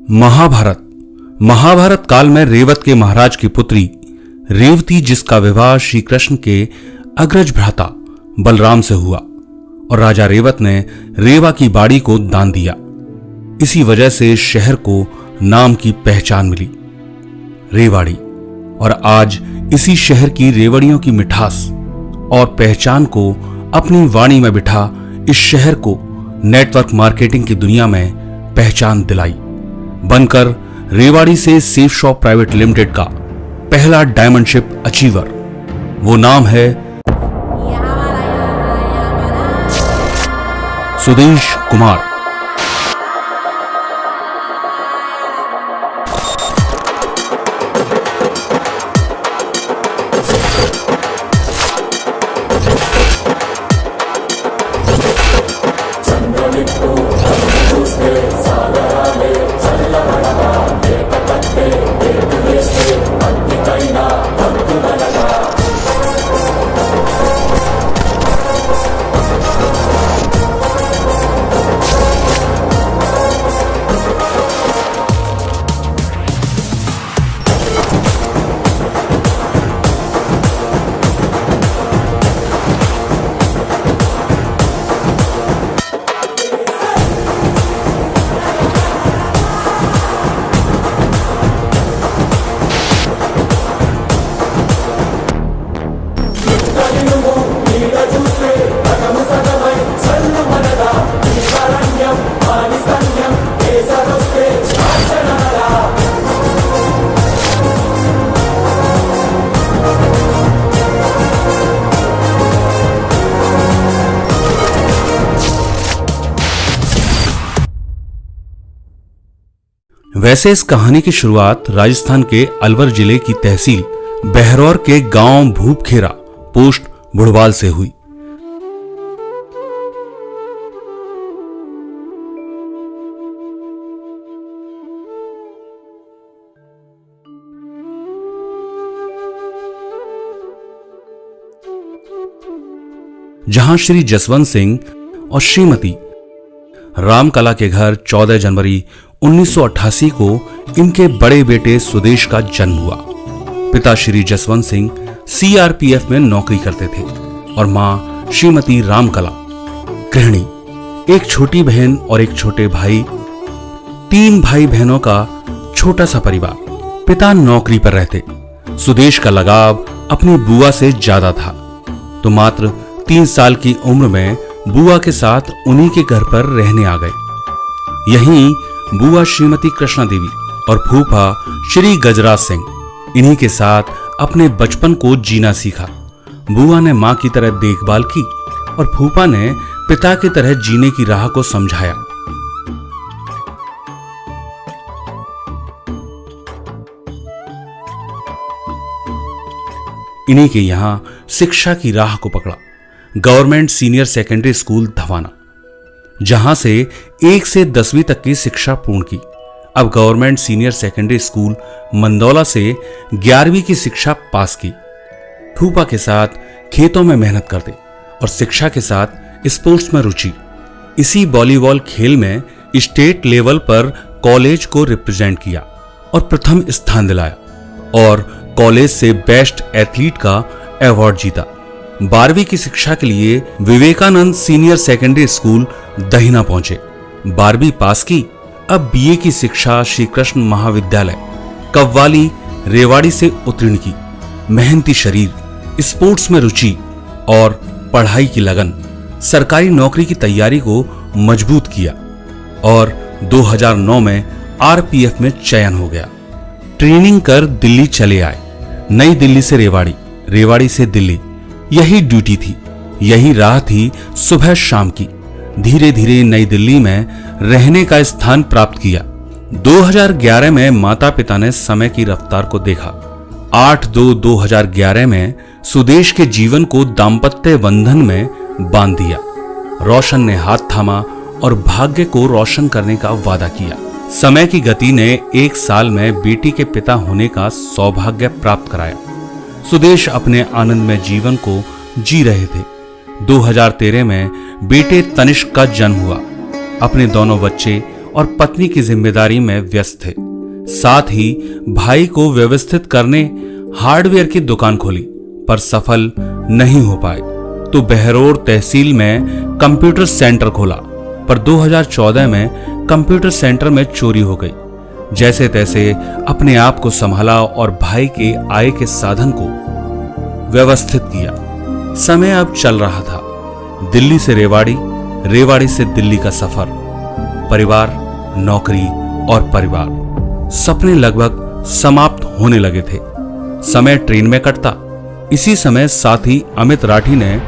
महाभारत काल में रेवत के महाराज की पुत्री रेवती, जिसका विवाह श्री कृष्ण के अग्रज भ्राता बलराम से हुआ और राजा रेवत ने रेवा की बाड़ी को दान दिया। इसी वजह से शहर को नाम की पहचान मिली, रेवाड़ी। और आज इसी शहर की रेवड़ियों की मिठास और पहचान को अपनी वाणी में बिठा इस शहर को नेटवर्क मार्केटिंग की दुनिया में पहचान दिलाई, बनकर रेवाड़ी से सेफ शॉप प्राइवेट लिमिटेड का पहला डायमंडशिप अचीवर। वो नाम है सुदेश कुमार। वैसे इस कहानी की शुरुआत राजस्थान के अलवर जिले की तहसील बहरौर के गांव भूपखेरा पोस्ट बुढ़वाल से हुई। जहां श्री जसवंत सिंह और श्रीमती रामकला के घर 14 जनवरी 1988 को इनके बड़े बेटे सुदेश का जन्म हुआ। पिता श्री जसवंत सिंह सीआरपीएफ में नौकरी करते थे और मां श्रीमती रामकला गृहिणी। एक छोटी बहन और एक छोटे भाई, 3 भाई बहनों का छोटा सा परिवार। पिता नौकरी पर रहते। सुदेश का लगाव अपनी बुआ से ज्यादा था, तो मात्र 3 साल की उम्र में बुआ के साथ उन्हीं के घर पर रहने आ गए। यहीं बुआ श्रीमती कृष्णा देवी और फूफा श्री गजराज सिंह, इन्हीं के साथ अपने बचपन को जीना सीखा। बुआ ने मां की तरह देखभाल की और फूफा ने पिता की तरह जीने की राह को समझाया। इन्हीं के यहां शिक्षा की राह को पकड़ा गवर्नमेंट सीनियर सेकेंडरी स्कूल धवाना, जहां से 1 से 10वीं तक की शिक्षा पूर्ण की। अब गवर्नमेंट सीनियर सेकेंडरी स्कूल मंदौला से 11वीं की शिक्षा पास की। फूफा के साथ खेतों में मेहनत करते और शिक्षा के साथ स्पोर्ट्स में रुचि। इसी वॉलीबॉल खेल में स्टेट लेवल पर कॉलेज को रिप्रेजेंट किया और प्रथम स्थान दिलाया और कॉलेज से बेस्ट एथलीट का अवार्ड जीता। 12वीं की शिक्षा के लिए विवेकानंद सीनियर सेकेंडरी स्कूल दहिना पहुंचे। 12वीं पास की। अब बीए की शिक्षा श्री कृष्ण महाविद्यालय कव्वाली रेवाड़ी से उत्तीर्ण की। मेहनती शरीर, स्पोर्ट्स में रुचि और पढ़ाई की लगन सरकारी नौकरी की तैयारी को मजबूत किया और 2009 में आरपीएफ में चयन हो गया। ट्रेनिंग कर दिल्ली चले आए। नई दिल्ली से रेवाड़ी, रेवाड़ी से दिल्ली, यही ड्यूटी थी, यही राह थी सुबह शाम की। धीरे धीरे नई दिल्ली में रहने का स्थान प्राप्त किया। 2011 में माता पिता ने समय की रफ्तार को देखा। 8/2/2011 में सुदेश के जीवन को दाम्पत्य बंधन में बांध दिया। रोशन ने हाथ थामा और भाग्य को रोशन करने का वादा किया। समय की गति ने 1 साल में बेटी के पिता होने का सौभाग्य प्राप्त कराया। सुदेश अपने आनंदमय जीवन को जी रहे थे। 2013 में बेटे तनिष्क का जन्म हुआ। अपने दोनों बच्चे और पत्नी की जिम्मेदारी में व्यस्त थे। साथ ही भाई को व्यवस्थित करने हार्डवेयर की दुकान खोली, पर सफल नहीं हो पाए तो बहरोड तहसील में कंप्यूटर सेंटर खोला, पर 2014 में कंप्यूटर सेंटर में चोरी हो गई। जैसे तैसे अपने आप को संभाला और भाई के आय के साधन को व्यवस्थित किया। समय अब चल रहा था, दिल्ली से रेवाड़ी, रेवाड़ी से दिल्ली का सफर, परिवार, नौकरी और परिवार, सपने लगभग समाप्त होने लगे थे। समय ट्रेन में कटता। इसी समय साथी अमित राठी ने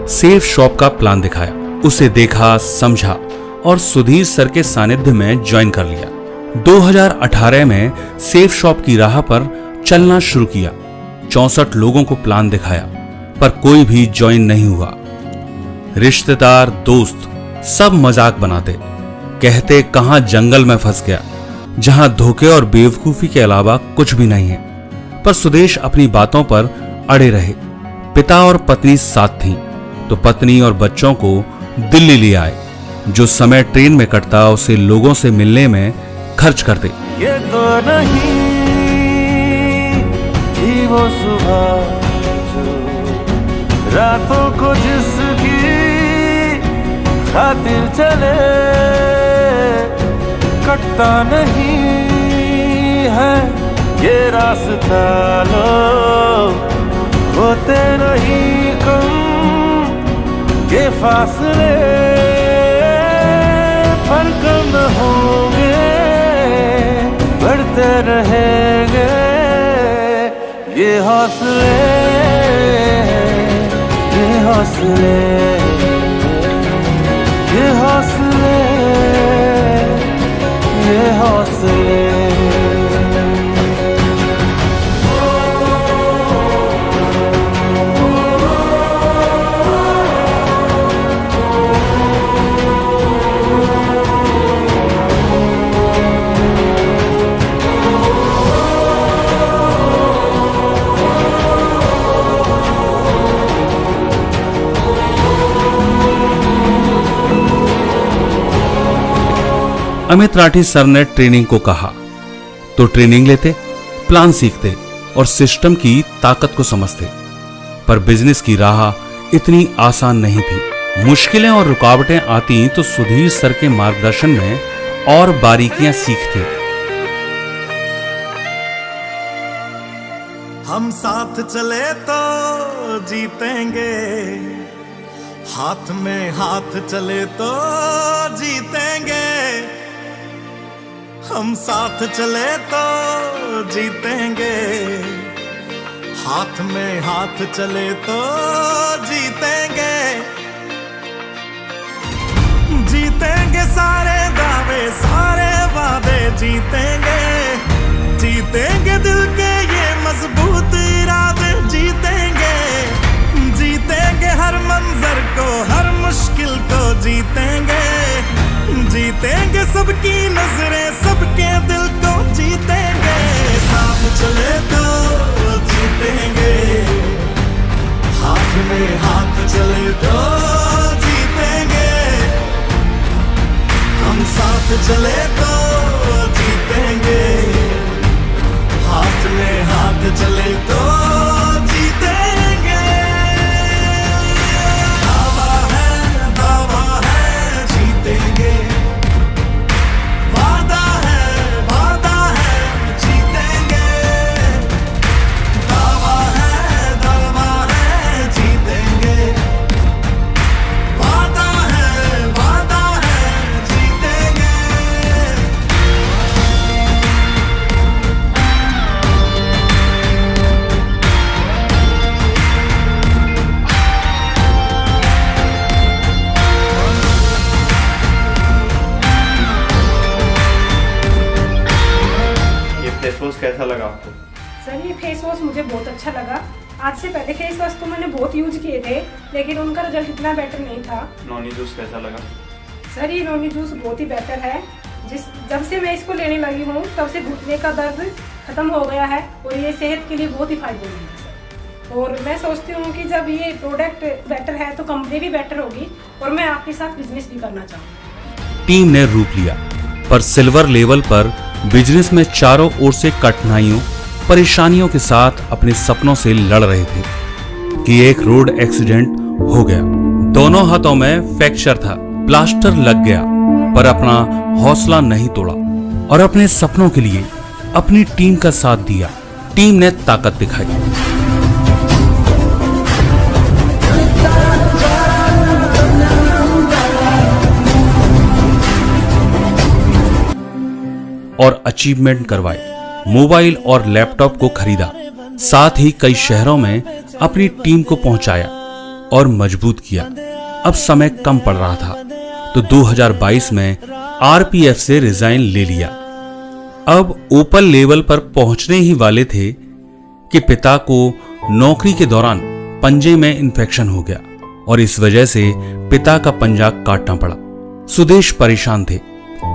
सेफ शॉप का प्लान दिखाया। उसे देखा, समझा और सुधीर सर के सानिध्य में ज्वाइन कर लिया। 2018 में सेफ शॉप की राह पर चलना शुरू किया। 64 लोगों को प्लान दिखाया, पर कोई भी ज्वाइन नहीं हुआ। रिश्तेदार, दोस्त सब मजाक बनाते, कहते कहां जंगल में फंस गया, जहां धोखे और बेवकूफी के अलावा कुछ भी नहीं है। पर सुदेश अपनी बातों पर अड़े रहे। पिता और पत्नी साथ थीं, तो पत्नी और बच्चों को दिल्ली ले आए। जो समय ट्रेन में कटता उसे लोगों से मिलने में खर्च करते। ये तो नहीं थी वो सुबह जो रातों को जिसकी खातिर चले, कटता नहीं है ये रास्ता, लोग होते नहीं कम ये फासले, पर कम होंगे, बढ़ते रहेंगे ये हौसले, ये हौसले, ये हौसले, ये हौसले। अमित राठी सर ने ट्रेनिंग को कहा तो ट्रेनिंग लेते, प्लान सीखते और सिस्टम की ताकत को समझते। पर बिजनेस की राह इतनी आसान नहीं थी। मुश्किलें और रुकावटें आती तो सुधीर सर के मार्गदर्शन में और बारीकियां सीखते। हम साथ चले तो जीतेंगे, हाथ में हाथ चले तो जीतेंगे। हम साथ चले तो जीतेंगे, हाथ में हाथ चले तो जीतेंगे। जीतेंगे सारे दावे, सारे वादे जीतेंगे। जीतेंगे दिल के ये मजबूत इरादे जीतेंगे। जीतेंगे हर मंजर को, हर मुश्किल को जीतेंगे। जीतेंगे सबकी नजरें, सबके दिल को जीतेंगे। साथ चले तो जीतेंगे, हाथ में हाथ चले तो जीतेंगे। हम साथ चले तो जीतेंगे, हाथ में हाथ चले तो जीतेंगे। दावा है जीतेंगे, वादा है जीतेंगे। दावा है जीतेंगे, वादा है जीतेंगे। फेस वॉश कैसा लगा आपको? सर ये फेस वॉश मुझे बहुत अच्छा लगा। आज से पहले फेस वॉश तो मैंने बहुत यूज किए थे, लेकिन उनका रिजल्ट इतना बेटर नहीं था। नॉनी जूस कैसा लगा? सर ये नॉनी जूस बहुत ही बेहतर है। जब से मैं इसको लेने लगी हूँ तब से घुटने का दर्द खत्म हो गया है और ये सेहत के लिए बहुत ही फायदेमंद है सर। और मैं सोचती हूँ कि जब ये प्रोडक्ट बेटर है तो कंपनी भी बेटर होगी और मैं आपके साथ बिजनेस भी करना चाहूँगी। टीम ने रूप लिया। पर सिल्वर लेवल पर बिजनेस में चारों ओर से कठिनाइयों परेशानियों के साथ अपने सपनों से लड़ रहे थे कि एक रोड एक्सीडेंट हो गया। दोनों हाथों में फ्रैक्चर था, प्लास्टर लग गया, पर अपना हौसला नहीं तोड़ा और अपने सपनों के लिए अपनी टीम का साथ दिया। टीम ने ताकत दिखाई। और अचीवमेंट करवाए। मोबाइल और लैपटॉप को खरीदा, साथ ही कई शहरों में अपनी टीम को पहुंचाया और मजबूत किया। अब समय कम पड़ रहा था तो 2022 में आरपीएफ से रिजाइन ले लिया। अब ओपन लेवल पर पहुंचने ही वाले थे कि पिता को नौकरी के दौरान पंजे में इन्फेक्शन हो गया और इस वजह से पिता का पंजा काटना पड़ा। सुदेश परेशान थे,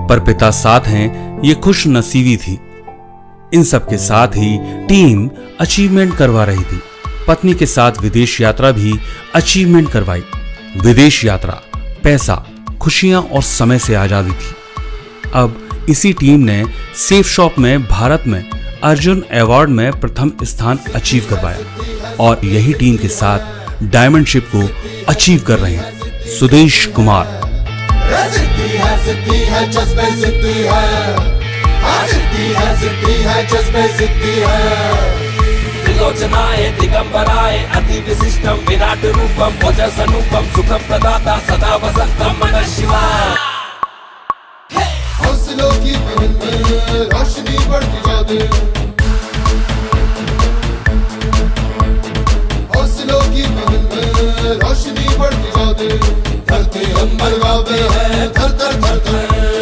पर पिता साथ हैं ये खुश नसीबी थी। इन सब के साथ ही टीम अचीवमेंट करवा रही थी। पत्नी के साथ विदेश यात्रा भी अचीवमेंट करवाई। विदेश यात्रा, पैसा, खुशियां और समय से आजादी थी। अब इसी टीम ने सेफ शॉप में भारत में अर्जुन अवार्ड में प्रथम स्थान अचीव करवाया और यही टीम के साथ डायमंड शिप को अचीव कर रहे हैं सुदेश कुमार। सिद्धि है जज्बे सिद्धि है जज्बे सिद्धि है। त्रिलोचनाय दिगंबराय अति विशिष्टम विराट रूपम ओजस अनुपम सुखम प्रदाता सदा वसंतम नमः शिवाय। हौसलों की महल में रोशनी बढ़ती जाए, हौसलों की महल में रोशनी बढ़ती जाए। धरती अंबर गावे है थर थर थर थर।